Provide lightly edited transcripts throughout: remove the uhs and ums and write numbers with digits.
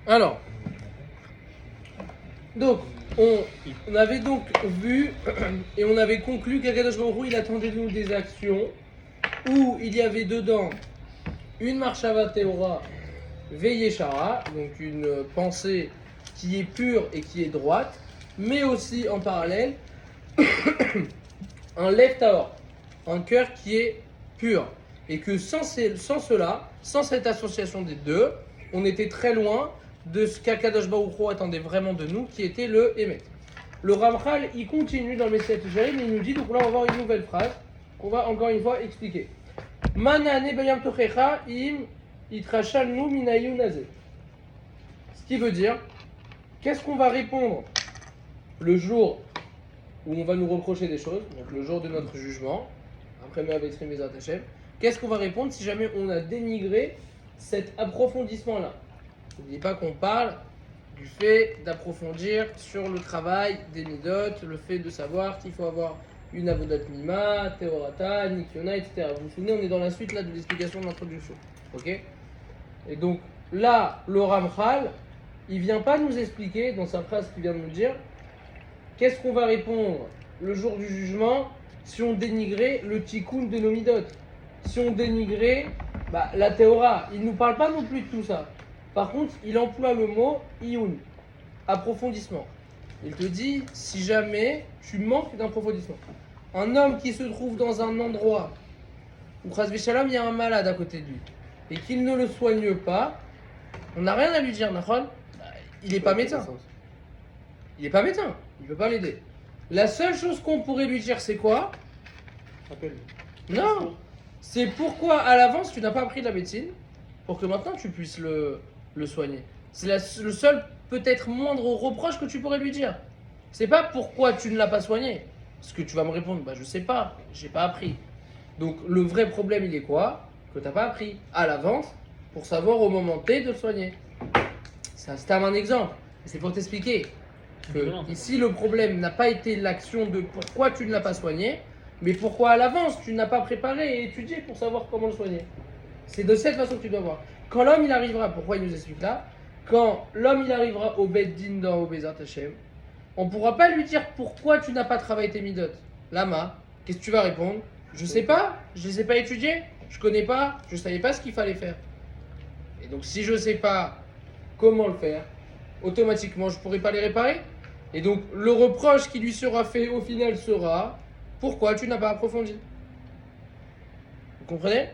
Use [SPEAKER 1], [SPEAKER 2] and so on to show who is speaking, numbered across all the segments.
[SPEAKER 1] Alors, donc, on avait donc vu et on avait conclu qu'Akadosh Baruch Hu, il attendait de nous des actions où il y avait dedans une marshava teora veyeshara, donc une pensée qui est pure et qui est droite, mais aussi en parallèle un lev taor, un cœur qui est pur. Et que sans cela, sans cette association des deux, on était très loin de ce qu'Akadosh Baruch Hu attendait vraiment de nous, qui était le Emet. Le Ramchal, il continue dans le Messiah Tijarim, il nous dit, donc là on va voir une nouvelle phrase, qu'on va encore une fois expliquer. Manane bayam tochecha im itrachalnu minayun nazeh. Ce qui veut dire, qu'est-ce qu'on va répondre le jour où on va nous reprocher des choses, donc le jour de notre jugement, après Me'avetrim Bezrat Hashem, qu'est-ce qu'on va répondre si jamais on a dénigré cet approfondissement-là? N'oubliez pas qu'on parle du fait d'approfondir sur le travail des midot, le fait de savoir qu'il faut avoir une avodat mima, teorata, nikiona, etc. Vous vous souvenez, on est dans la suite là de l'explication de l'introduction. Ok? Et donc là, le Ramchal, il vient pas nous expliquer dans sa phrase qu'il vient de nous dire qu'est-ce qu'on va répondre le jour du jugement si on dénigrait le tikkun de nos midot, si on dénigrait la théora. Il ne nous parle pas non plus de tout ça. Par contre, il emploie le mot iyun, approfondissement. Il te dit, si jamais tu manques d'approfondissement, un homme qui se trouve dans un endroit où Chas v'Shalom, il y a un malade à côté de lui, et qu'il ne le soigne pas, on n'a rien à lui dire, Nachon. Il n'est pas médecin. Il n'est pas médecin, il ne peut pas l'aider. La seule chose qu'on pourrait lui dire, c'est quoi? Non, c'est pourquoi à l'avance tu n'as pas appris de la médecine pour que maintenant tu puisses le soigner. C'est le seul, peut-être moindre reproche que tu pourrais lui dire. C'est pas pourquoi tu ne l'as pas soigné. Parce que tu vas me répondre, je sais pas, j'ai pas appris. Donc le vrai problème il est quoi? Que tu n'as pas appris à l'avance pour savoir au moment T de le soigner. C'est un exemple. C'est pour t'expliquer que ici le problème n'a pas été l'action de pourquoi tu ne l'as pas soigné, mais pourquoi à l'avance tu n'as pas préparé et étudié pour savoir comment le soigner. C'est de cette façon que tu dois voir. Quand l'homme il arrivera, pourquoi il nous explique là? Quand l'homme il arrivera au Beit Din dans Bezrat Hashem, on ne pourra pas lui dire pourquoi tu n'as pas travaillé tes midot. Lama, qu'est-ce que tu vas répondre? Je sais pas, je les ai pas étudiés, je connais pas, je savais pas ce qu'il fallait faire. Et donc si je sais pas comment le faire, automatiquement je pourrai pas les réparer. Et donc le reproche qui lui sera fait au final sera pourquoi tu n'as pas approfondi. Vous comprenez?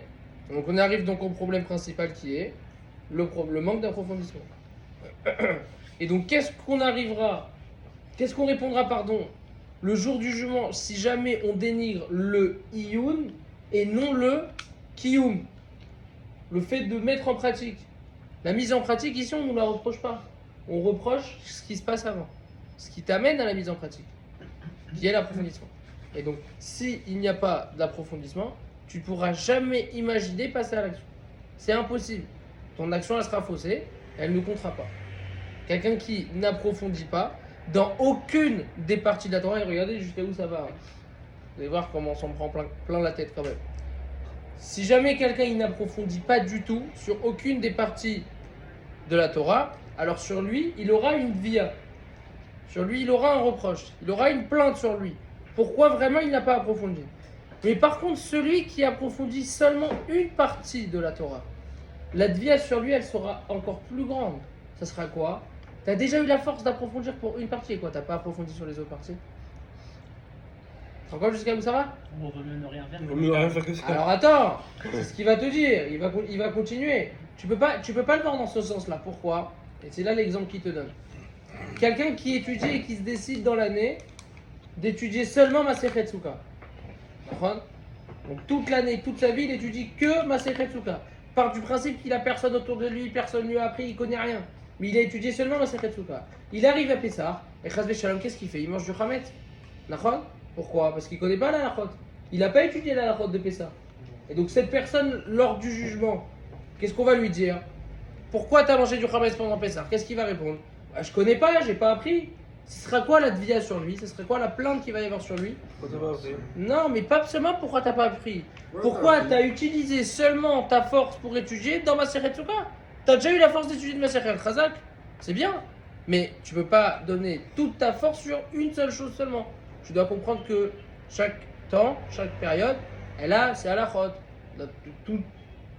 [SPEAKER 1] Donc on arrive donc au problème principal qui est le manque d'approfondissement. Et donc qu'est-ce qu'on répondra le jour du jugement si jamais on dénigre le iyun et non le kiyum, le fait de mettre en pratique. La mise en pratique ici on ne nous la reproche pas, on reproche ce qui se passe avant, ce qui t'amène à la mise en pratique, qui est l'approfondissement. Et donc s'il n'y a pas d'approfondissement, tu ne pourras jamais imaginer passer à l'action. C'est impossible. Ton action, elle sera faussée, elle ne comptera pas. Quelqu'un qui n'approfondit pas dans aucune des parties de la Torah, et regardez jusqu'à où ça va. Vous allez voir comment on s'en prend plein la tête quand même. Si jamais quelqu'un il n'approfondit pas du tout sur aucune des parties de la Torah, alors sur lui, il aura une via. Sur lui, il aura un reproche. Il aura une plainte sur lui. Pourquoi vraiment il n'a pas approfondi? Mais par contre, celui qui approfondit seulement une partie de la Torah, la dvia sur lui, elle sera encore plus grande. Ça sera quoi? Tu as déjà eu la force d'approfondir pour une partie et quoi? Tu n'as pas approfondi sur les autres parties? Encore jusqu'à où ça va?
[SPEAKER 2] On vaut mieux ne rien faire.
[SPEAKER 3] Vaut mieux rien faire que ça.
[SPEAKER 1] Alors attends, c'est ce qu'il va te dire. Il va continuer. Tu peux pas le voir dans ce sens-là. Pourquoi? Et c'est là l'exemple qu'il te donne. Quelqu'un qui étudie et qui se décide dans l'année d'étudier seulement Masechet Souka. Donc toute l'année, toute sa vie, il étudie que Masechet Souka. Part du principe qu'il a personne autour de lui, personne lui a appris, il connaît rien. Mais il a étudié seulement Masechet Souka. Il arrive à Pessah, et Chas v'Shalom, qu'est-ce qu'il fait? Il mange du Chametz. Nachon? Pourquoi? Parce qu'il connaît pas la halachot. Il n'a pas étudié la halachot de Pessah. Et donc cette personne, lors du jugement, qu'est-ce qu'on va lui dire? Pourquoi tu as mangé du Chametz pendant Pessah? Qu'est-ce qu'il va répondre? Je connais pas, j'ai pas appris. Ce sera quoi la dvia sur lui? Ce serait quoi la plainte qu'il va y avoir sur lui?
[SPEAKER 3] Pourquoi t'as pas appris?
[SPEAKER 1] Non, mais pas seulement pourquoi t'as pas appris. Pourquoi t'as utilisé seulement ta force pour étudier dans Masechet Souka? T'as déjà eu la force d'étudier de Masechet Chazak? c'est bien. Mais tu peux pas donner toute ta force sur une seule chose seulement. Tu dois comprendre que chaque temps, chaque période, c'est halachot. Tout,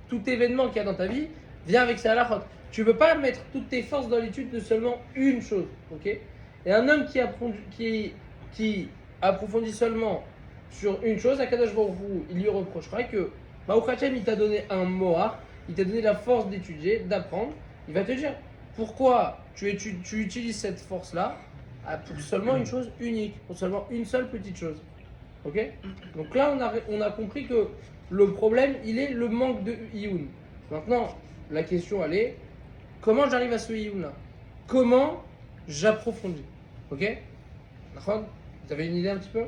[SPEAKER 1] tout événement qu'il y a dans ta vie vient avec ses halachot. Tu ne peux pas mettre toutes tes forces dans l'étude de seulement une chose. Ok. Et un homme qui approfondit seulement sur une chose, Akadosh Baruch Hu, il lui reprochera que Baruch Hashem, il t'a donné un moar, il t'a donné la force d'étudier, d'apprendre. Il va te dire pourquoi tu utilises cette force-là pour seulement une chose unique, pour seulement une seule petite chose. Ok. Donc là, on a compris que le problème, il est le manque de Iyun. Maintenant, la question, elle est comment j'arrive à ce Iyun-là? Comment j'approfondis? Ok. D'accord. Vous avez une idée un petit peu?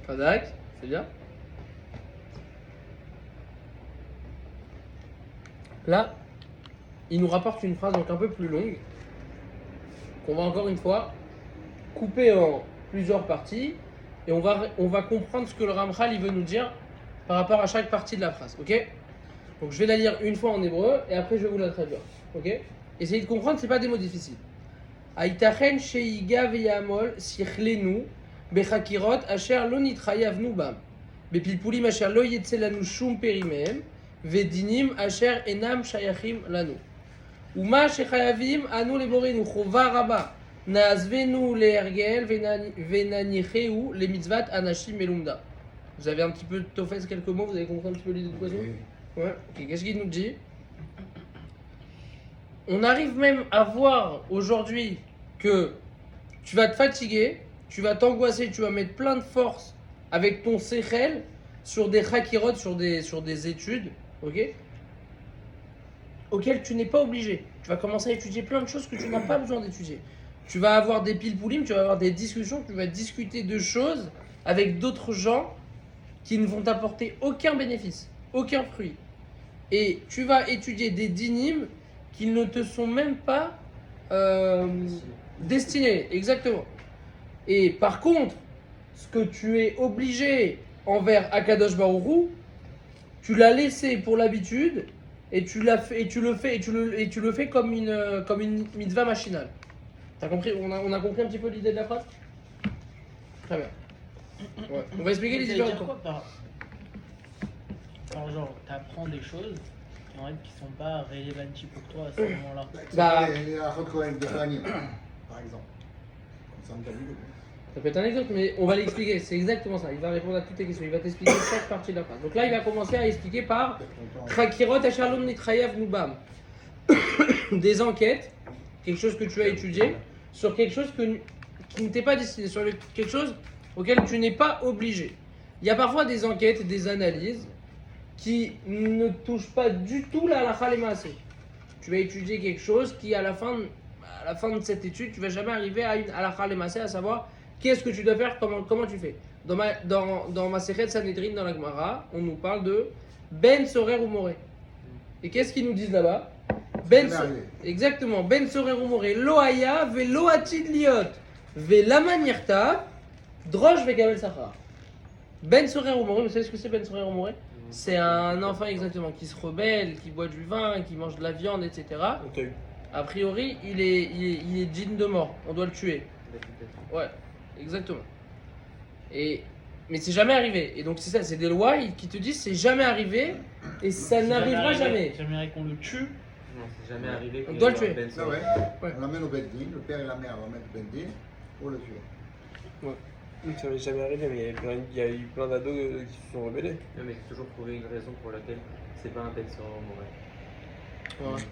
[SPEAKER 1] Fadak, c'est bien. Là, il nous rapporte une phrase donc un peu plus longue, qu'on va encore une fois couper en plusieurs parties, et on va comprendre ce que le Ramchal il veut nous dire par rapport à chaque partie de la phrase. Ok? Donc je vais la lire une fois en hébreu, et après je vais vous la traduire. Ok? Essayez de comprendre, c'est pas des mots difficiles. Aïtachen sheiga veyamol sichlenu bechakirot asher lo nitrayavnu bam bepilpulim asher lo yetze lanu shum perimehem vedinim asher enam shayachim lanu uma shechayavim anu leborenu chova raba naazvenu lehergel venanicheu le mitzvat anashim melumda. Vous avez un petit peu tofes quelques mots, vous avez compris un petit peu l'idée de poisson? Ouais. Ok, qu'est-ce qu'il nous dit? On arrive même à voir aujourd'hui que tu vas te fatiguer, tu vas t'angoisser, tu vas mettre plein de force avec ton sechel sur des chakirot, sur des études, ok, auxquelles tu n'es pas obligé. Tu vas commencer à étudier plein de choses que tu n'as pas besoin d'étudier. Tu vas avoir des pilpoulim, tu vas avoir des discussions, tu vas discuter de choses avec d'autres gens qui ne vont t'apporter aucun bénéfice, aucun fruit. Et tu vas étudier des dynimes qui ne te sont même pas destinés, exactement. Et par contre, ce que tu es obligé envers Akadosh Baruch Hu, tu l'as laissé pour l'habitude et tu le fais comme une mitzvah machinale. T'as compris? On a compris un petit peu l'idée de la phrase? Très bien. Ouais. On va expliquer les différentes.
[SPEAKER 2] Quoi par genre, t'apprends des choses en fait, qui sont pas rélévantes pour toi à ce moment-là.
[SPEAKER 1] Bah,
[SPEAKER 3] les halachot Kohen de Kohanim, par exemple. Comme ça, on t'a vu.
[SPEAKER 1] ça peut être un exemple, mais on va l'expliquer. C'est exactement ça. Il va répondre à toutes tes questions. Il va t'expliquer chaque partie de la phrase. Donc là, il va commencer à expliquer par Chakirot Ashalom Nitrayav Nubam. Des enquêtes, quelque chose que tu as étudié, sur quelque chose qui ne t'est pas destiné, sur quelque chose auquel tu n'es pas obligé. Il y a parfois des enquêtes, des analyses qui ne touchent pas du tout la halakha les maaseh. Tu vas étudier quelque chose qui, à la fin de cette étude, tu vas jamais arriver à une halakha les maaseh, à savoir qu'est-ce que tu dois faire, comment tu fais. Dans ma Sechet Sanhedrin, dans la Gemara, on nous parle de Ben Sorer ou Moré. Et qu'est-ce qu'ils nous disent là-bas? Exactement, Ben Sorer ou Moré. Lo haya ve lo atid liot ve lama nirta drosh ve kabel sachar. Ben Sorer ou Moré, vous savez ce que c'est Ben Sorer ou Moré? C'est un enfant exactement qui se rebelle, qui boit du vin, qui mange de la viande, etc. A priori, il est digne de mort. On doit le tuer. Ouais, exactement. Mais c'est jamais arrivé. Et donc c'est ça, c'est des lois qui te disent c'est jamais arrivé et ça n'arrivera jamais.
[SPEAKER 2] Jamais arrivé qu'on le tue.
[SPEAKER 4] Non, c'est jamais arrivé.
[SPEAKER 1] On doit le tuer.
[SPEAKER 3] Ah ouais.
[SPEAKER 1] Ouais.
[SPEAKER 3] On l'amène au Beddin, le père et la mère l'emmènent au Beddin pour le tuer.
[SPEAKER 5] Ça m'est jamais arrivé, mais il y a eu plein d'ados qui se sont rebellés.
[SPEAKER 4] Non, mais il faut toujours trouver une raison pour laquelle c'est pas un texte moral.
[SPEAKER 1] Ouais.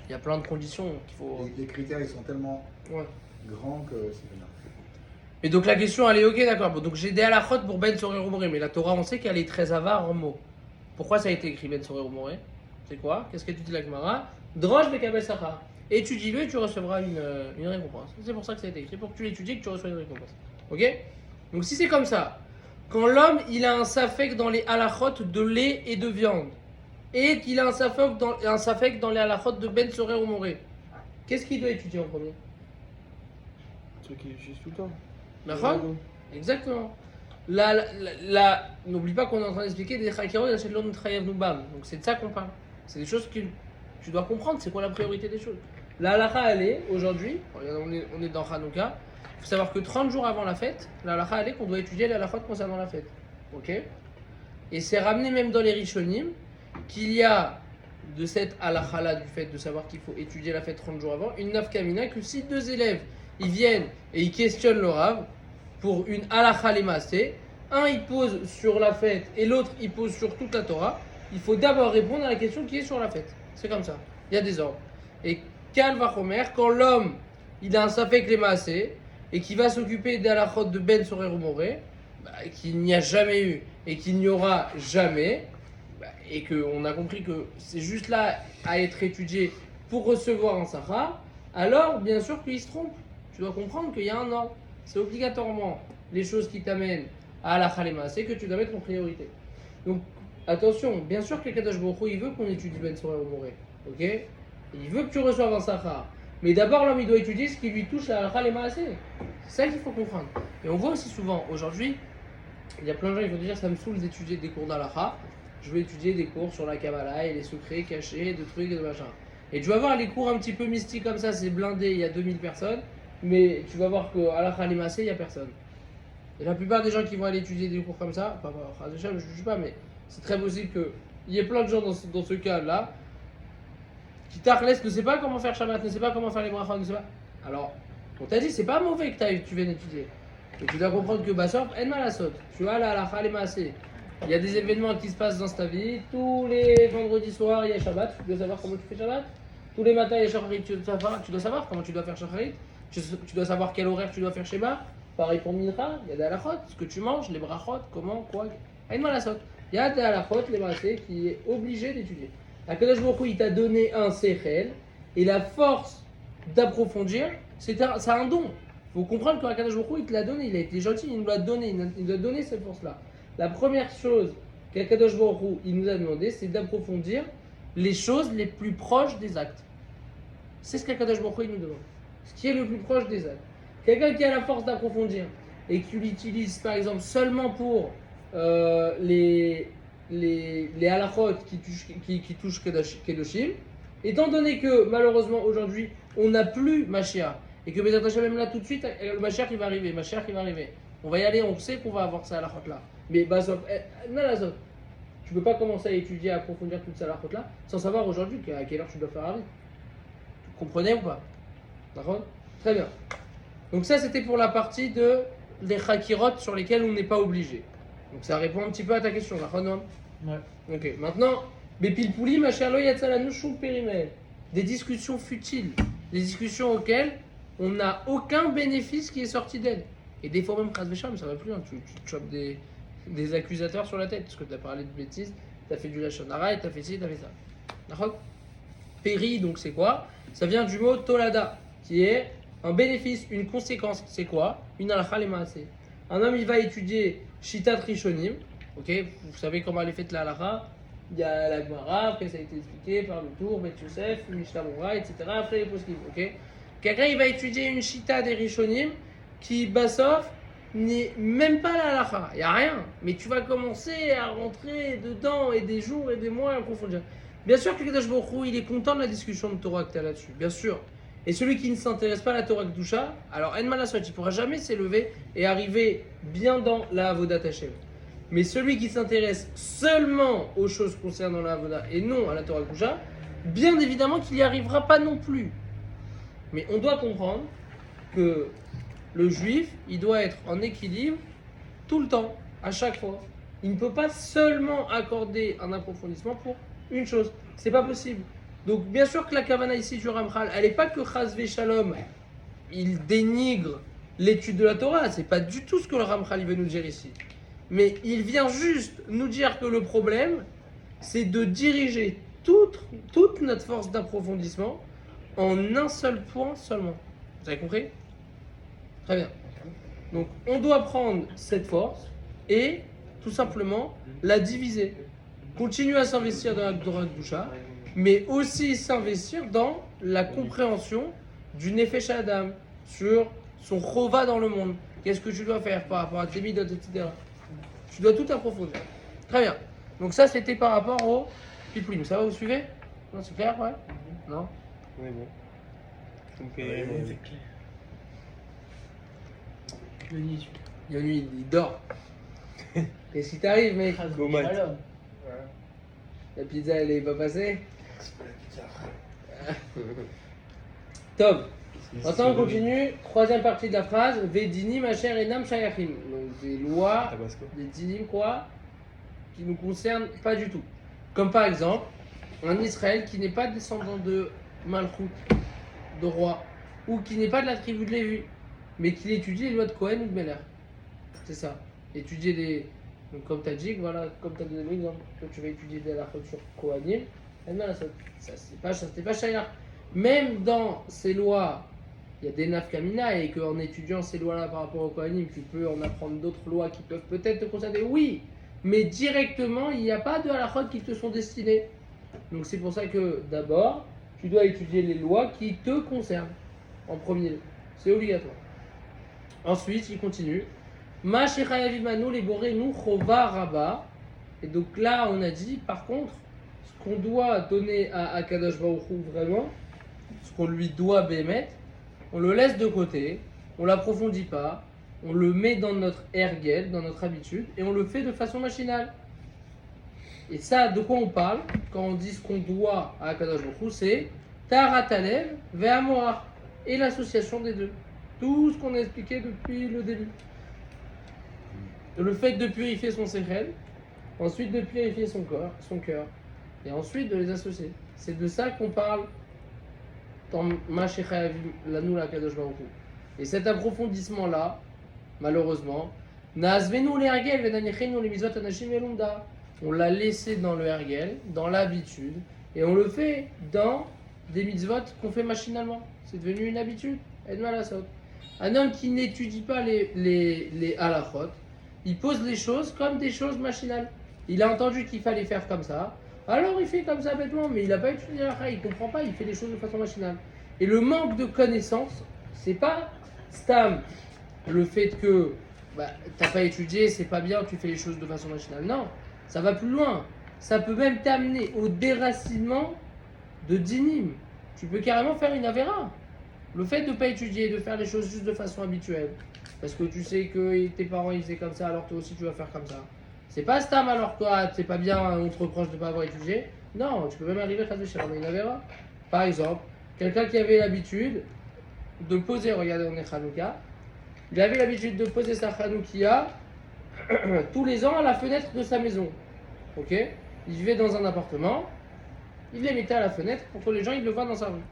[SPEAKER 1] Il y a plein de conditions qu'il faut.
[SPEAKER 3] Les critères, ils sont tellement
[SPEAKER 1] Ouais.
[SPEAKER 3] grands que c'est bien.
[SPEAKER 1] Et donc la question elle est ok, d'accord. Bon, donc j'ai des halachot pour Ben Sorer ou Moré, mais la Torah on sait qu'elle est très avare en mots. Pourquoi ça a été écrit Ben Sorer ou Moré? C'est quoi? Qu'est-ce que tu dis la Gemara? Drosh Bekabel Sachar. Étudie-le et tu recevras une récompense. C'est pour ça que ça a été écrit, pour que tu l'étudies et que tu reçois une récompense. Ok? Donc si c'est comme ça, quand l'homme il a un safek dans les halachot de lait et de viande, et qu'il a un safek dans les halachot de Ben Sorer ou Moré, qu'est-ce qu'il doit étudier en premier?
[SPEAKER 5] Un truc qu'ils utilisent tout le temps.
[SPEAKER 1] D'accord? Exactement. N'oublie pas qu'on est en train d'expliquer des chakirot et l'on trayav nubam. Donc c'est de ça qu'on parle. C'est des choses tu dois comprendre c'est quoi la priorité des choses. La halakha, elle est aujourd'hui, regarde, on est dans Hanouka, il faut savoir que 30 jours avant la fête, la halakha, elle est qu'on doit étudier la halakha concernant la fête. Ok. Et c'est ramené même dans les Rishonim qu'il y a de cette halakha-là, du fait de savoir qu'il faut étudier la fête 30 jours avant, une nafkamina que si deux élèves ils viennent et ils questionnent le Rav pour une halakha lemaasé, un il pose sur la fête et l'autre il pose sur toute la Torah, il faut d'abord répondre à la question qui est sur la fête. C'est comme ça, il y a des ordres. Et Kal Vachomer, quand l'homme il a un safek lemaasé et qui va s'occuper des halakhot de Ben Sorer ou Moré, qu'il n'y a jamais eu et qu'il n'y aura jamais, et qu'on a compris que c'est juste là à être étudié pour recevoir un Sahara, alors bien sûr qu'il se trompe. Tu dois comprendre qu'il y a un ordre. C'est obligatoirement les choses qui t'amènent à la Khalema, c'est que tu dois mettre en priorité. Donc attention, bien sûr que Kadosh Baruch Hu, il veut qu'on étudie Ben Sorer ou Moré, ok? Il veut que tu reçoives un Sahara. Mais d'abord, l'homme, il doit étudier ce qui lui touche à la Khalema. C'est ça qu'il faut comprendre. Et on voit aussi souvent, aujourd'hui, il y a plein de gens qui vont dire ça me saoule d'étudier des cours d'Alaha. Je veux étudier des cours sur la Kabbalah et les secrets cachés, de trucs et de machin. Et tu vas voir les cours un petit peu mystiques comme ça, c'est blindé, il y a 2000 personnes. Mais tu vas voir qu'à la Khalimassé, il n'y a personne. Et la plupart des gens qui vont aller étudier des cours comme ça, je ne juge pas, mais c'est très possible qu'il y ait plein de gens dans ce cas-là qui t'arrêtent, ne sait pas comment faire Shabbat, ne sait pas comment faire les brachot, ne sait pas. Alors, on t'a dit, c'est pas mauvais que tu viennes étudier. Et tu dois comprendre que Bassor, en mal à saute. Tu vois, là, la Khalimassé. Il y a des événements qui se passent dans ta vie. Tous les vendredis soirs, il y a Shabbat. Tu dois savoir comment tu fais Shabbat. Tous les matins, il y a Shacharit. Tu dois savoir comment tu dois faire Shacharit. Tu dois savoir quel horaire tu dois faire Shema. Pareil pour Mincha. Il y a des halachot, ce que tu manges, les brachot, comment, quoi. Aïn malasot. Il y a des halachot, les massés, qui est obligé d'étudier. Akadosh Baruch Hu, il t'a donné un sechel. Et la force d'approfondir, c'est un don. Il faut comprendre qu'Akadosh Baruch Hu, il te l'a donné. Il a été gentil, il nous l'a donné. Il nous a donné cette force-là. La première chose qu'Akadosh Baruch Hu, il nous a demandé, c'est d'approfondir les choses les plus proches des actes. C'est ce qu'Akadosh Baruch Hu, il nous demande. Ce qui est le plus proche des actes. Quelqu'un qui a la force d'approfondir et qui l'utilise par exemple seulement pour les halachot qui touchent Kedoshim, étant donné que malheureusement aujourd'hui on n'a plus Mashiach et que Bezat Hashem même là tout de suite le Mashiach il va arriver, on va y aller, on sait qu'on va avoir ça halachot là. Mais Basof, tu peux pas commencer à étudier, à approfondir toute cette halachot là sans savoir aujourd'hui à quelle heure tu dois faire Arvi. Vous comprenez ou pas? D'accord? Très bien. Donc ça c'était pour la partie de les chakirot sur lesquels on n'est pas obligé. Donc ça répond un petit peu à ta question, d'accord?
[SPEAKER 2] Ouais.
[SPEAKER 1] Ok, maintenant, Bepilpouli, ma chère Loya Tsalanou Périmel. Des discussions futiles, des discussions auxquelles on n'a aucun bénéfice qui est sorti d'elle. Et des fois même, Kras Vesham, ça va plus, hein. Tu te chopes des accusateurs sur la tête, parce que tu as parlé de bêtises, tu as fait du Lachon Hara et tu as fait ci, tu as fait ça. D'accord? Péri, donc c'est quoi? Ça vient du mot Tolada, qui est un bénéfice, une conséquence. C'est quoi? Une halakha lemaasé. Un homme, il va étudier Shitat Rishonim. Ok, vous savez comment elle est faite la halakha. Il y a la Gemara, après ça a été expliqué par le tour, Bet Yosef, Mishnah Berurah, etc. Après les poskim. Ok, quelqu'un, il va étudier une Shita des Rishonim qui, Bassof, n'est même pas la halakha. Il n'y a rien. Mais tu vas commencer à rentrer dedans et des jours et des mois à approfondir. Bien sûr que Kadosh Baruch Hu, il est content de la discussion de Torah que tu as là-dessus. Bien sûr. Et celui qui ne s'intéresse pas à la Torah Kedusha, alors En Malasot, il ne pourra jamais s'élever et arriver bien dans la Avodat Hashem. Mais celui qui s'intéresse seulement aux choses concernant la Avodah et non à la Torah Kedusha, bien évidemment qu'il n'y arrivera pas non plus. Mais on doit comprendre que le juif, il doit être en équilibre tout le temps, à chaque fois. Il ne peut pas seulement accorder un approfondissement pour une chose. C'est pas possible. Donc bien sûr que la kavana ici du Ramchal, elle n'est pas que Chas Shalom, il dénigre l'étude de la Torah, c'est pas du tout ce que le Ramchal veut nous dire ici. Mais il vient juste nous dire que le problème, c'est de diriger toute notre force d'approfondissement en un seul point seulement. Vous avez compris? Très bien. Donc on doit prendre cette force et tout simplement la diviser. Continuer à s'investir dans la Torah Kedusha, mais aussi s'investir dans la compréhension du Nefesh Adam, sur son chova dans le monde. Qu'est-ce que tu dois faire par rapport à tes midot, etc. Tu dois tout approfondir. Très bien. Donc ça, c'était par rapport au Piplim. Ça va, vous suivez? Non, c'est clair, ouais. Non.
[SPEAKER 5] Ouais, bon. Je me
[SPEAKER 2] Ouais,
[SPEAKER 5] paierai, mais-
[SPEAKER 2] c'est clair. Yoni, tu
[SPEAKER 1] Yonu, il dort. Qu'est-ce qui t'arrive, mec?
[SPEAKER 2] écrases
[SPEAKER 5] Go,
[SPEAKER 2] le
[SPEAKER 5] Matt.
[SPEAKER 2] ballon.
[SPEAKER 1] La pizza, elle est pas passée? Top. Maintenant, on continue. Troisième partie de la phrase. Vedini, ma chère Enam Shayachim. Donc, des lois,
[SPEAKER 5] Tabasco.
[SPEAKER 1] des dinim, quoi, qui nous concernent pas du tout. Comme par exemple, un Israël qui n'est pas descendant de Malchut, de roi, ou qui n'est pas de la tribu de Lévi, mais qui étudie les lois de Cohen ou de Meller. C'est ça. Étudier les. Donc, comme tu as dit, voilà, comme tu as donné l'exemple, que tu vas étudier des halachot sur Kohanim, ça c'est pas Shayach. Même dans ces lois, il y a des nafkamina, et qu'en étudiant ces lois-là par rapport au Kohanim, tu peux en apprendre d'autres lois qui peuvent peut-être te concerner, oui, mais directement, il n'y a pas de halachot qui te sont destinées. Donc c'est pour ça que d'abord, tu dois étudier les lois qui te concernent en premier lieu. C'est obligatoire. Ensuite, il continue. Ma shechayavimanu les borenu chova rabba. Et donc là, on a dit, par contre, ce qu'on doit donner à Akadosh Baruch Hu vraiment, ce qu'on lui doit bémettre, on le laisse de côté, on l'approfondit pas, on le met dans notre ergel, dans notre habitude, et on le fait de façon machinale. Et ça, de quoi on parle quand on dit ce qu'on doit à Akadosh Baruch Hu, c'est Taratalev Ve'amoar, et l'association des deux. Tout ce qu'on a expliqué depuis le début. Le fait de purifier son sechel, ensuite de purifier son cœur, et ensuite de les associer. C'est de ça qu'on parle dans Mashechayavim Lanu la Kadosh Baruch Hu. Et cet approfondissement-là, malheureusement, Nazvenu le Hergel Vedanichenu le Mitzvot Anashim Elunda. On l'a laissé dans le Hergel, dans l'habitude, et on le fait dans des mitzvot qu'on fait machinalement. C'est devenu une habitude. Un homme qui n'étudie pas les halachot, il pose les choses comme des choses machinales. Il a entendu qu'il fallait faire comme ça, alors il fait comme ça bêtement, mais il n'a pas étudié la il comprend pas, il fait les choses de façon machinale. Et le manque de connaissance, c'est pas stam le fait que t'as pas étudié, c'est pas bien, tu fais les choses de façon machinale. Non, ça va plus loin. Ça peut même t'amener au déracinement de dinim. Tu peux carrément faire une avéra. Le fait de ne pas étudier, de faire les choses juste de façon habituelle, parce que tu sais que tes parents ils faisaient comme ça, alors toi aussi tu vas faire comme ça. C'est pas stam alors toi c'est pas bien, on te reproche de ne pas avoir étudié. Non, tu peux même arriver à faire une avéra. Par exemple, quelqu'un qui avait l'habitude de poser, regardez on est Hanouka, il avait l'habitude de poser sa Hanoukia tous les ans à la fenêtre de sa maison. Ok? Il vivait dans un appartement, il les mettait à la fenêtre pour que les gens ils le voient dans sa rue.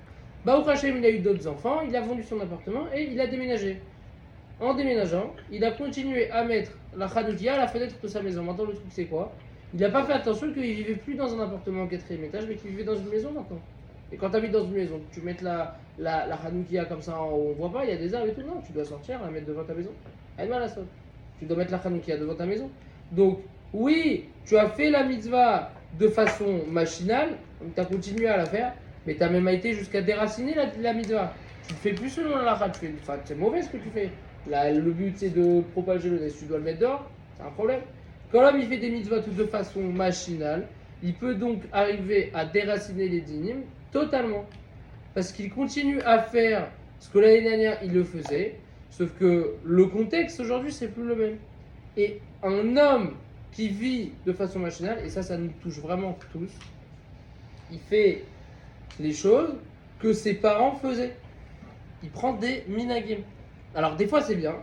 [SPEAKER 1] Baruch Hashem, il a eu d'autres enfants, il a vendu son appartement et il a déménagé. En déménageant, il a continué à mettre la Hanoukia à la fenêtre de sa maison. Maintenant, le truc, c'est quoi? Il n'a pas fait attention qu'il vivait plus dans un appartement au 4e étage, mais qu'il vivait dans une maison maintenant. Et quand tu habites dans une maison, tu mets la Hanoukia comme ça, on ne voit pas, il y a des arbres et tout. Non, tu dois sortir, la mettre devant ta maison. Elle va la sauter. Tu dois mettre la Hanoukia devant ta maison. Donc, oui, tu as fait la mitzvah de façon machinale, tu as continué à la faire, mais tu as même été jusqu'à déraciner la mitzvah. Tu ne fais plus selon la halakha, c'est mauvais ce que tu fais. Le but c'est de propager le nez, tu dois le mettre dehors, c'est un problème. Quand l'homme il fait des mitzvahs de façon machinale, il peut donc arriver à déraciner les dinim totalement. Parce qu'il continue à faire ce que l'année dernière il le faisait, sauf que le contexte aujourd'hui c'est plus le même. Et un homme qui vit de façon machinale, et ça nous touche vraiment tous, il fait les choses que ses parents faisaient. Il prend des minagim. Alors des fois c'est bien.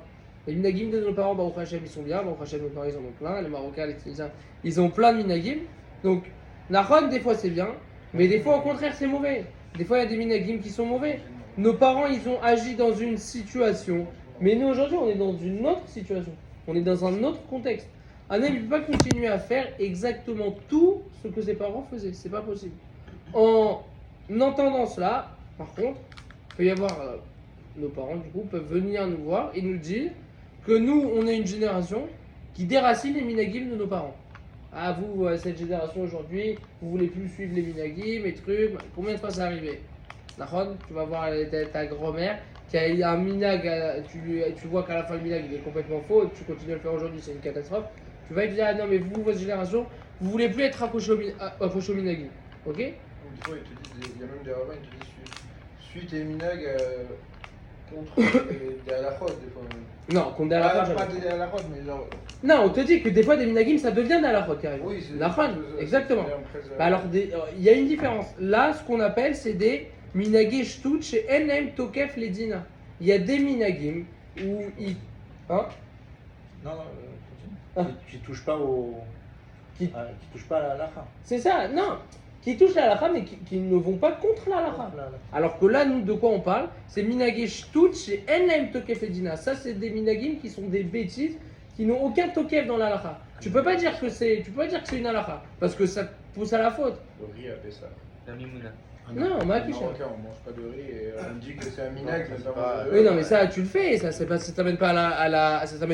[SPEAKER 1] Les minagim de nos parents, Baruch Hashem, ils sont bien. Baruch Hashem, nos parents ils en ont plein. Les Marocains, les Tunisiens, ils ont plein de minagim. Donc, Nahon, des fois c'est bien. Mais des fois au contraire c'est mauvais. Des fois il y a des minagim qui sont mauvais. Nos parents ils ont agi dans une situation. Mais nous aujourd'hui on est dans une autre situation. On est dans un autre contexte. Un homme ne peut pas continuer à faire exactement tout ce que ses parents faisaient. C'est pas possible. En entendant cela, par contre, il peut y avoir nos parents du coup peuvent venir nous voir et nous dire que nous on est une génération qui déracine les minagim de nos parents. Ah vous cette génération aujourd'hui, vous voulez plus suivre les minagim, les trucs. Combien de fois ça arrivé? Nahon, tu vas voir ta grand-mère qui a un minag, tu vois qu'à la fin le minag il est complètement faux et que tu continues à le faire aujourd'hui, c'est une catastrophe. Tu vas te dire ah non mais vous votre génération, vous voulez plus être accroché au minagim, ok?
[SPEAKER 6] des fois, ils te disent, il y a même des rabbins, ils te disent, suis tes minag contre des halachot, des fois.
[SPEAKER 1] Non, contre des halachot,
[SPEAKER 6] Pas
[SPEAKER 1] jamais.
[SPEAKER 6] des halachot, mais genre.
[SPEAKER 1] Non, on te dit que des fois des minagim ça devient des halachot carrément.
[SPEAKER 6] Oui, c'est.
[SPEAKER 1] Nachon, exactement.
[SPEAKER 6] c'est-
[SPEAKER 1] Bah alors, il y a une différence. Là, ce qu'on appelle, c'est des minagim shtout chez NM Tokef Ledina. Il y a des minagim où ils. Hein?
[SPEAKER 7] Non,
[SPEAKER 1] Ah.
[SPEAKER 7] continue. Qui touche pas au.
[SPEAKER 1] Qui-
[SPEAKER 7] Qui touche pas à la lacha.
[SPEAKER 1] C'est ça, non. Qui touchent la halakha, mais qui ne vont pas contre la halakha. Alors que là, nous, de quoi on parle? C'est minagim shtout chez NM Tokef Ledina. Ça, c'est des minagim qui sont des bêtises, qui n'ont aucun tokef dans la halakha. Tu peux pas dire que c'est une halakha, parce que ça pousse à la faute.
[SPEAKER 6] Le riz a fait ça.
[SPEAKER 4] La mimouna.
[SPEAKER 1] Non, ma quiche.
[SPEAKER 6] Marocain, on mange pas de riz et on dit que c'est un minag, mais
[SPEAKER 3] c'est
[SPEAKER 6] pas
[SPEAKER 3] pas-
[SPEAKER 6] manger de
[SPEAKER 1] Oui,
[SPEAKER 6] riz.
[SPEAKER 1] non, mais ça, tu le fais, ça t'amène pas ça t'amène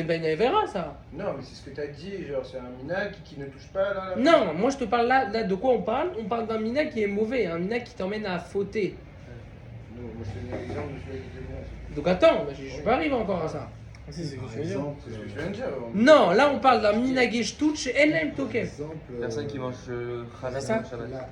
[SPEAKER 1] pas à une Avera, ça.
[SPEAKER 6] Non, mais c'est ce que t'as dit, genre c'est un minag qui ne touche pas là.
[SPEAKER 1] Non, moi je te parle là de quoi on parle? On parle d'un mina qui est mauvais, un mina qui t'emmène à fauter.
[SPEAKER 6] Non, moi je te donne l'exemple de celui qui était bon.
[SPEAKER 1] Donc attends, je suis pas arrivé encore à ça.
[SPEAKER 5] Si, c'est ce que
[SPEAKER 3] Par
[SPEAKER 5] tu veux dire.
[SPEAKER 3] exemple,
[SPEAKER 6] C'est ce que je viens de dire.
[SPEAKER 1] Non, là on parle d'un minage touch et NM
[SPEAKER 3] par
[SPEAKER 1] token.
[SPEAKER 3] exemple,
[SPEAKER 4] Personne qui mange challah
[SPEAKER 1] ça
[SPEAKER 4] pendant Shabbat.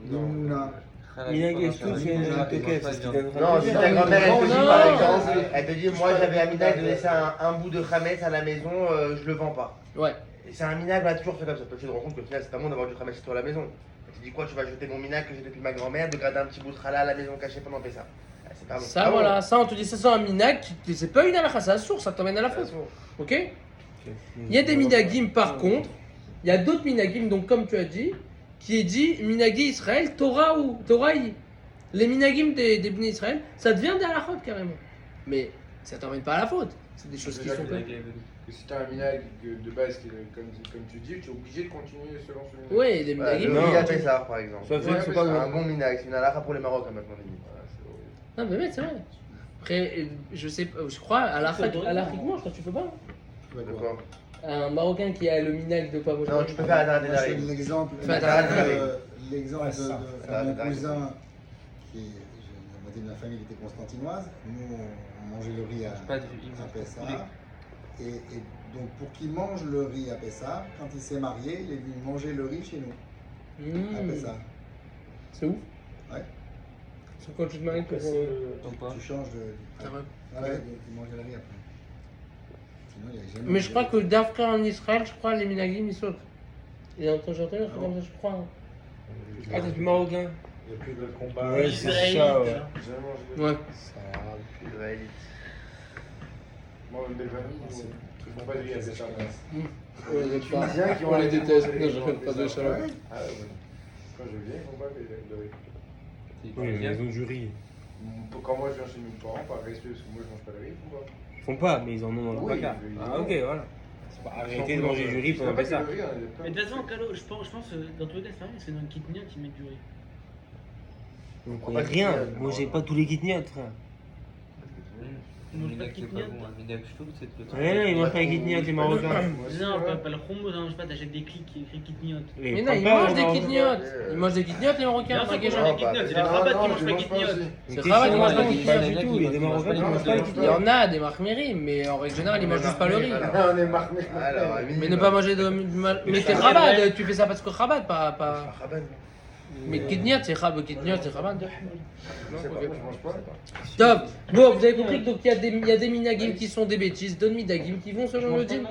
[SPEAKER 3] l'imouna.
[SPEAKER 4] Challah
[SPEAKER 5] Minag
[SPEAKER 4] pendant
[SPEAKER 5] et
[SPEAKER 4] Shabbat.
[SPEAKER 5] Shtout,
[SPEAKER 4] Ils mangent
[SPEAKER 5] c'est
[SPEAKER 4] pas
[SPEAKER 5] un
[SPEAKER 4] de
[SPEAKER 5] tokef, c'est ce qu'il
[SPEAKER 4] viande.
[SPEAKER 5] donne.
[SPEAKER 8] Non, si ta grand-mère elle te dit
[SPEAKER 1] Non.
[SPEAKER 8] par exemple, elle te dit moi j'avais un minag de laisser un bout de khametz à la maison, je le vends pas.
[SPEAKER 1] Ouais.
[SPEAKER 8] Et c'est un minag, va toujours fait comme ça. Toi tu te rends compte qu'au final c'est pas bon d'avoir du khametz chez toi à la maison. Elle te dit quoi, tu vas jeter mon minag que j'ai depuis ma grand-mère, de garder un petit bout de challah à la maison caché pendant Pessah. Ah, c'est pas bon.
[SPEAKER 1] Ça voilà, ça on te dit ça c'est un minag, c'est pas une halakha, c'est la source, ça t'emmène à la faute. Ok? Il y a des minagim par contre, il y a d'autres minagim, donc comme tu as dit, qui est dit minagi Israël, Torah ou Torahi. Les minagim des Bnei Israël, ça devient des halachot carrément. Mais ça t'emmène pas à la faute. C'est des choses qui sont faites.
[SPEAKER 6] Que si t'as un minag de base, comme tu dis, tu es obligé de continuer selon ce minag.
[SPEAKER 1] Oui, les
[SPEAKER 8] Voilà,
[SPEAKER 1] minagim.
[SPEAKER 8] le
[SPEAKER 5] Non.
[SPEAKER 8] riz à Pessah par exemple.
[SPEAKER 5] Soit fait,
[SPEAKER 6] Ouais,
[SPEAKER 5] c'est
[SPEAKER 6] mais
[SPEAKER 5] pas
[SPEAKER 6] c'est
[SPEAKER 8] Un
[SPEAKER 5] bon.
[SPEAKER 8] bon minag, c'est une halakha pour les Marocains maintenant. les gars.
[SPEAKER 6] Voilà, c'est horrible.
[SPEAKER 1] Non, mais mec, c'est vrai. Après, je sais pas, je crois, à l'Afriquement, je crois que tu peux pas.
[SPEAKER 8] D'accord.
[SPEAKER 1] Un Marocain qui a le minag de pas manger.
[SPEAKER 8] Non, tu peux faire un
[SPEAKER 3] Moi, je
[SPEAKER 8] dernier
[SPEAKER 3] donne l'exemple
[SPEAKER 1] Fais
[SPEAKER 3] l'exemple
[SPEAKER 7] Ouais, ça.
[SPEAKER 3] de mon cousin, la moitié de ma famille était constantinoise. Nous, on mangeait le riz
[SPEAKER 4] Pas de
[SPEAKER 3] à Pessah. Et donc, pour qu'il mange le riz à Pessah, quand il s'est marié, il est venu manger le riz chez nous, à Pessah.
[SPEAKER 1] C'est ouf.
[SPEAKER 3] Ouais.
[SPEAKER 1] C'est quand tu te maries pour.
[SPEAKER 3] Tu changes de.
[SPEAKER 1] Ah ouais.
[SPEAKER 3] Ah ouais, donc il mangeait le riz après. Sinon, il y avait jamais
[SPEAKER 1] Mais je crois que d'après en Israël, je crois les minagim ils sautent. Et en tant que j'entends,
[SPEAKER 3] Ah
[SPEAKER 1] comme ça, je crois.
[SPEAKER 5] Ah, t'es plus marocain.
[SPEAKER 7] Il n'y a plus de combat.
[SPEAKER 5] Ouais, c'est ça, ouais.
[SPEAKER 6] J'ai jamais mangé de
[SPEAKER 1] Ouais.
[SPEAKER 8] Israélite.
[SPEAKER 6] Moi, même belle famille, ils font pas de riz à Pessah.
[SPEAKER 1] Ouais,
[SPEAKER 6] Les Tunisiens qui ont
[SPEAKER 1] On les
[SPEAKER 6] arrêté de
[SPEAKER 1] déteste.
[SPEAKER 6] manger
[SPEAKER 1] Non,
[SPEAKER 6] les
[SPEAKER 1] je
[SPEAKER 6] gens
[SPEAKER 1] fais
[SPEAKER 6] à
[SPEAKER 1] pas de
[SPEAKER 6] Pessah.
[SPEAKER 1] shalom.
[SPEAKER 6] Ah ouais. Quand je viens, ils font pas de riz.
[SPEAKER 5] Oui, mais ils ont du riz.
[SPEAKER 6] Quand moi je viens chez mes parents, par respect, parce que moi je mange pas de riz, pourquoi
[SPEAKER 5] Ils font pas, mais ils en ont dans leur
[SPEAKER 6] Oui,
[SPEAKER 5] placard.
[SPEAKER 6] ils
[SPEAKER 5] Ah,
[SPEAKER 6] en ont.
[SPEAKER 5] ok, voilà. C'est pas arrêter de manger du riz pendant
[SPEAKER 6] pas
[SPEAKER 5] ça.
[SPEAKER 2] Mais de toute façon, Calo, je pense dans tous les cas, c'est pareil, parce que dans le kitniot, ils mettent du riz.
[SPEAKER 5] Donc, rien, moi j'ai pas tous les kitniotes, frère.
[SPEAKER 2] Ils mangent pas de
[SPEAKER 4] Minag, c'est pas
[SPEAKER 2] kitniot.
[SPEAKER 4] bon. Un minag shtout, c'est le truc.
[SPEAKER 5] Ouais, non, ils mangent pas les kitniotes, les marocains.
[SPEAKER 2] Non, pas le khumbo, non, je sais pas, t'achètes des clics qui écrit kitniot.
[SPEAKER 1] Mais non, ils mangent des kitniotes. Ils mangent des kitniotes, les Marocains.
[SPEAKER 2] Bien sûr
[SPEAKER 1] t'inquiète
[SPEAKER 2] qu'ils
[SPEAKER 1] pas.
[SPEAKER 2] mangent des kitniot, c'est les Rabat qui mangent pas kitniot.
[SPEAKER 1] C'est Rabat qui mange pas les
[SPEAKER 5] pas
[SPEAKER 1] kitniot.
[SPEAKER 5] du tout, il y a des marocains qui mangent pas les
[SPEAKER 1] Il y
[SPEAKER 5] kitniotes.
[SPEAKER 1] en a des marmeries, mais en règle générale, ils mangent juste pas le riz.
[SPEAKER 6] On est marmé.
[SPEAKER 8] Alors,
[SPEAKER 1] Mais ne pas manger de. Mais t'es Rabat, tu fais ça parce que Rabat, pas. Mais kitniot, c'est Rabat, kitniot, c'est Rabat.
[SPEAKER 6] Je sais pas, moi je mange pas.
[SPEAKER 1] Top. Bon, vous avez compris que donc il y a des minagim qui sont des bêtises, d'autres minagim qui vont selon le din.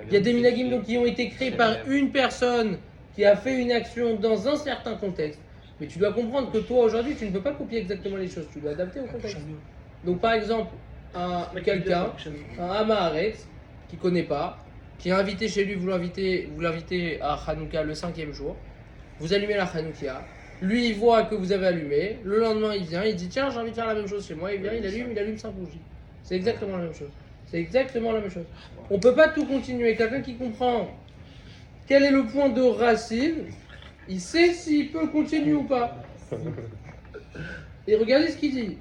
[SPEAKER 1] Il y a des minagim donc qui ont été créés par une personne qui a fait une action dans un certain contexte. Mais tu dois comprendre que toi aujourd'hui tu ne peux pas copier exactement les choses, tu dois adapter au contexte. Donc par exemple, quelqu'un, un Amaharetz qui connaît pas, qui est invité chez lui, vous l'invitez à Hanouka le 5e jour, vous allumez la Hanoukia, lui il voit que vous avez allumé, le lendemain il vient, il dit tiens j'ai envie de faire la même chose chez moi, il vient, il allume 5 bougies. C'est exactement la même chose. C'est exactement la même chose. On peut pas tout continuer. Quelqu'un qui comprend quel est le point de racine, il sait s'il peut continuer ou pas. Et regardez ce qu'il dit.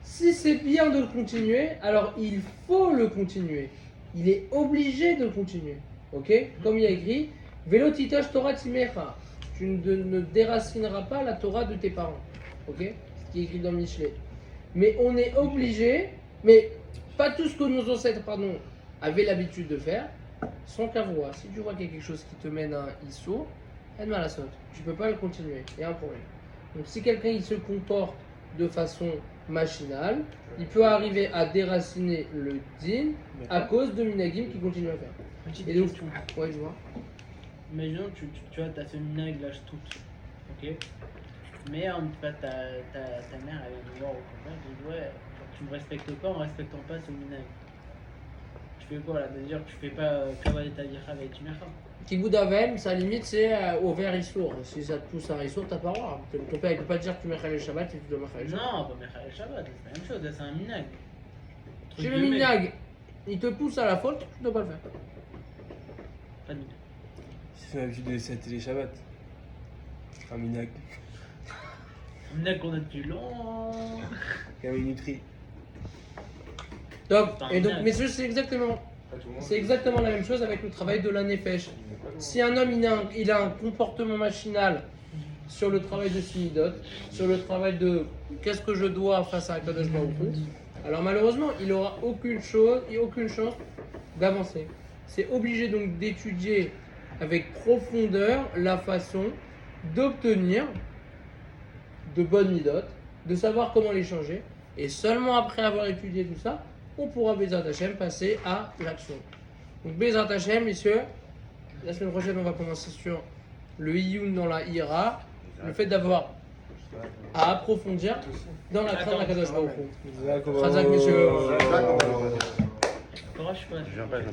[SPEAKER 1] Si c'est bien de le continuer, alors il faut le continuer. Il est obligé de le continuer. Ok? Comme il y a écrit, Velotitash Torah Timecha. Tu ne déracineras pas la Torah de tes parents. Ok? Ce qui est écrit dans Michelet. Mais on est obligé, mais pas tout ce que nos ancêtres avaient l'habitude de faire, sans qu'à voir. Si tu vois qu'il y a quelque chose qui te mène à un issou, elle m'a la saute. Tu peux pas le continuer. Il y a un problème. Donc si quelqu'un il se comporte de façon machinale, il peut arriver à déraciner le din à cause de minagim qui continue à faire.
[SPEAKER 2] Petite
[SPEAKER 1] Et donc,
[SPEAKER 2] question.
[SPEAKER 1] ouais, je vois.
[SPEAKER 2] Imaginons, tu vois, t'as fait une minag lâche toute. Ok. Mais en fait, ta mère, elle vient te voir au campagne, elle dit ouais, genre, tu me respectes pas, en respectant pas ce minag. Tu fais quoi là? C'est-à-dire que tu fais pas Kavod et Tadicha avec Timecha.
[SPEAKER 1] Kiboud Aven, sa limite c'est au vert Issour. Si ça te pousse à Issour, t'as pas le droit. Ton père il peut pas te dire que tu mets le Shabbat et tu dois mettre le Shabbat.
[SPEAKER 2] Non, pas Mechal Shabbat, c'est la même chose, là, c'est un minag.
[SPEAKER 1] Si le minag il te pousse à la faute, tu dois pas le faire.
[SPEAKER 2] Pas de minag.
[SPEAKER 5] C'est l'habitude de laisser les Shabbat. Un minac,
[SPEAKER 2] Un minag qu'on a depuis long.
[SPEAKER 5] comme une nutrie.
[SPEAKER 1] Donc,
[SPEAKER 2] C'est un
[SPEAKER 1] et donc,
[SPEAKER 2] minag.
[SPEAKER 1] messieurs, c'est exactement la même chose avec le travail de la nefesh. Si un homme il a un comportement machinal sur le travail de Simidot, sur le travail de qu'est-ce que je dois face à Kadosh Baruch Hu, alors malheureusement il n'aura aucune chance d'avancer. C'est obligé donc d'étudier avec profondeur la façon d'obtenir de bonnes midot, de savoir comment les changer, et seulement après avoir étudié tout ça, on pourra Bezrat Hashem passer à l'action. Donc Bezrat Hashem, messieurs, la semaine prochaine on va commencer sur le Iyun dans la Ira, le fait d'avoir à approfondir dans la crainte d'Akadosh Baruch Hu. Chazak, messieurs.
[SPEAKER 2] Courage, pas.
[SPEAKER 8] J'en passe.